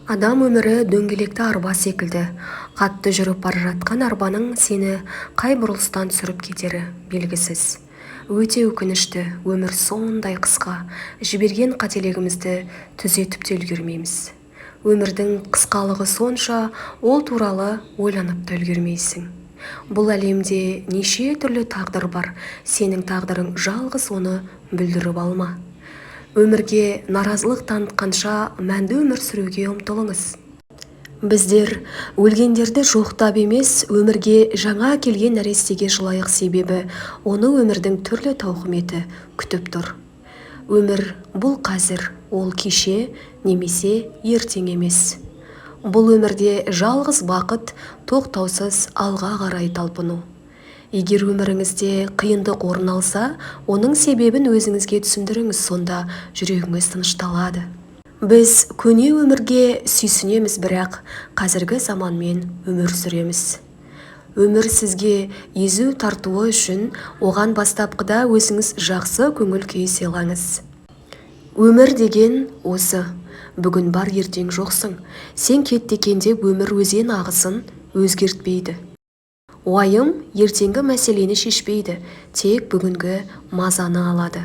Адам өмірі дөңгелекті арба секілді. Қатты жүріп бара жатқан арбаның сені қай бұрылыстан түсіріп кетері белгісіз. Өте өкінішті, өмір сондай қысқа. Жіберген қателігімізді түзетіп те үлгермейміз. Өмірдің қысқалығы сонша, ол туралы ойланып та үлгермейсің. Бұл әлемде неше түрлі тағдыр бар, сенің тағдырың жалғыз оны бүлдіріп алма. Өмірге наразылық танытқанша мәнді өмір сүруге ұмтылыңыз. Біздер өлгендерді жоқтап емес, өмірге жаңа келген нәрестеге жылайық, себебі оны өмірдің түрлі тауқыметі күтіп тұр. Өмір бұл қазір, ол кеше немесе ертең емес. Бұл өмірде жалғыз бақыт тоқтаусыз алға қарай талпыну. Егер өміріңізде қиындық орын алса, оның себебін өзіңізге түсіндіріңіз, сонда жүрегіңіз тынышталады. Біз көне өмірге сүйсінеміз, бірақ қазіргі заманмен өмір сүреміз. Өмір сізге езу тартуы үшін оған бастапқыда өзіңіз жақсы көңіл күй сыйлаңыз. Өмір деген осы. Бүгін бар, ертең жоқсың. Сен кетті деп өмір өзен ағысын өзгертпейді. Уайым ертеңгі мәселені шешпейді, тек бүгінгі мазаны алады.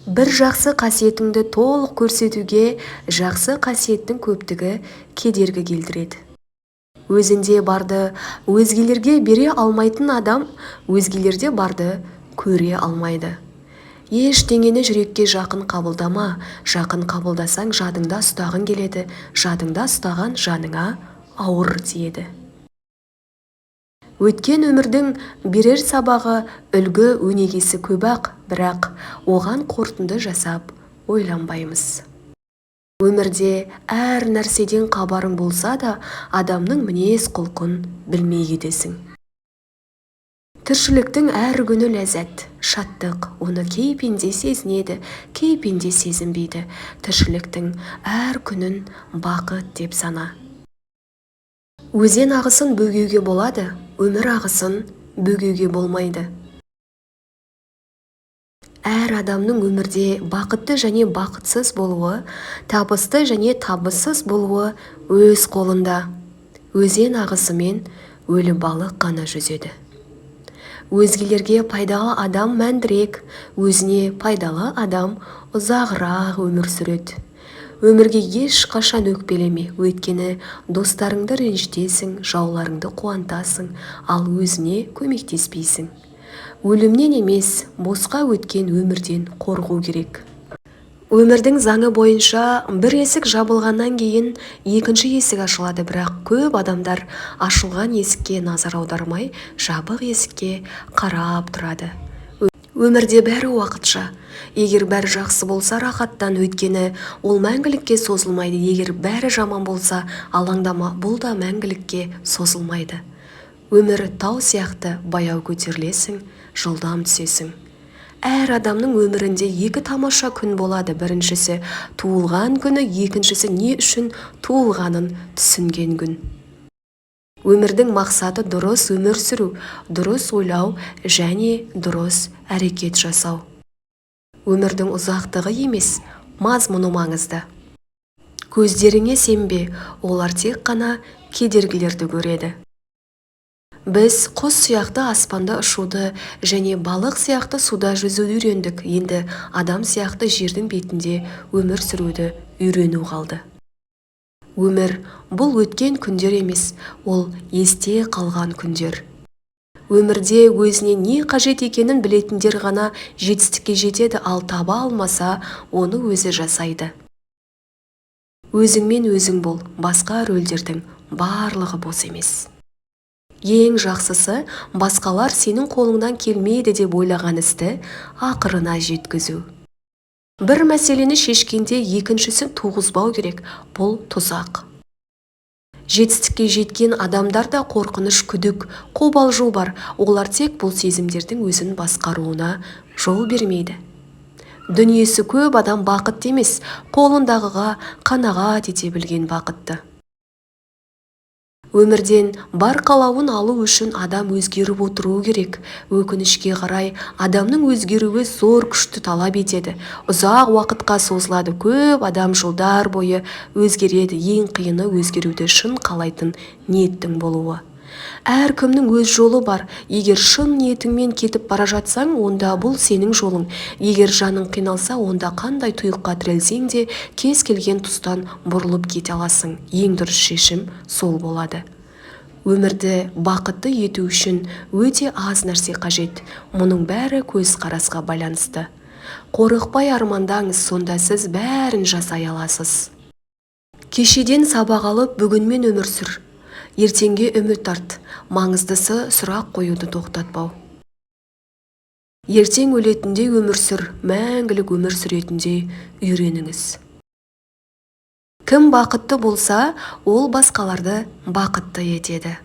Бір жақсы қасиетіңді толық көрсетуге жақсы қасиеттің көптігі кедергі келтіреді. Өзінде барды өзгелерге бере алмайтын адам өзгелерде барды көре алмайды. Ештеңені жүрекке жақын қабылдама, жақын қабылдасаң жадыңда ұстағың келеді, жадыңда ұстаған жаныңа ауыр тиеді. Өткен өмірдің берер сабағы үлгі өнегесі көп-ақ, бірақ оған қорытынды жасап ойланбаймыз. Өмірде әр нәрседен хабарың болса да, адамның мінез құлқын білмей кетесің. Тіршіліктің әр күні ләззат, шаттық, оны кей пенде сезінеді, кей пенде сезінбейді. Тіршіліктің әр күнін бақыт деп сана. Өзен ағысын бөгеуге болады, өмір ағысын бөгеуге болмайды. Әр адамның өмірде бақытты және бақытсыз болуы, табысты және табыссыз болуы өз қолында. Өзен ағысымен өлі балық қана жүзеді. Өзгелерге пайдалы адам мәндірек, өзіне пайдалы адам ұзағырақ өмір сүреді. Өмірге ешқашан өкпелеме, өйткені достарыңды ренжітесің, жауларыңды қуантасың, ал өзіне көмектеспейсің. Өлімнен емес, босқа өткен өмірден қорғу керек. Өмірдің заңы бойынша бір есік жабылғаннан кейін екінші есік ашылады, бірақ көп адамдар ашылған есікке назар аудармай, жабық есікке қарап тұрады. Өмірде бәрі уақытша. Егер бәрі жақсы болса, рахаттан, өйткені ол мәңгілікке созылмайды. Егер бәрі жаман болса, алаңдама, бұл да мәңгілікке созылмайды. Өмір тау сияқты, баяу көтерілесің, жылдам түсесің. Әр адамның өмірінде екі тамаша күн болады. Біріншісі туылған күні, екіншісі не үшін туылғанын түсінген күн. Өмірдің мақсаты дұрыс өмір сүру, дұрыс ойлау және дұрыс әрекет жасау. Өмірдің ұзақтығы емес, мазмұны маңызды. Көздеріңе сенбе, олар тек қана кедергілерді көреді. Біз құс сияқты аспанда ұшуды және балық сияқты суда жүзуді үйрендік. Енді адам сияқты жердің бетінде өмір сүруді үйрену қалды. Өмір бұл өткен күндер емес, ол есте қалған күндер. Өмірде өзіне не қажет екенін білетіндер ғана жетістікке жетеді, ал таба алмаса, оны өзі жасайды. Өзіңмен өзің бол, басқа рөлдердің барлығы бос емес. Ең жақсысы, басқалар сенің қолыңнан келмейді деп ойлаған істі ақырына жеткізу. Бір мәселені шешкенде екіншісін туғызбау керек, бұл тұзақ. Жетістікке жеткен адамдарда қорқыныш, күдік, қобалжу бар. Олар тек бұл сезімдердің өзін басқаруына жол бермейді. Дүниесі көп адам бақытты емес, қолындағыға қанағат ете білген бақытты. Өмірден бар қалауын алу үшін адам өзгеріп отыру керек. Өкінішке қарай, адамның өзгеруі зор күшті талап етеді. Ұзақ уақытқа созылады. Көп адам жылдар бойы өзгереді. Ең қиыны өзгеруді шын қалайтын ниеттің болуы. Әркімнің өз жолы бар. Егер шын ниетіңмен кетіп бара жатсаң, онда бұл сенің жолың. Егер жаның қиналса, онда қандай тұйыққа тірелсең де кез келген тұстан бұрылып кете аласың. Ең дұрыс шешім сол болады. Өмірді бақытты ету үшін өте аз нәрсе қажет. Мұның бәрі көзқарасқа байланысты. Қорықпай армандаңыз, сонда сіз бәрін жасай аласыз. Кешеден сабақ алып, бүгінмен өмір сүр. Ертеңге үміт арт. Маңыздысы сұрақ қоюды тоқтатпау. Ертең өлетіндей өмір сүр, мәңгілік өмір сүретіндей үйреніңіз. Кім бақытты болса, ол басқаларды бақытты етеді.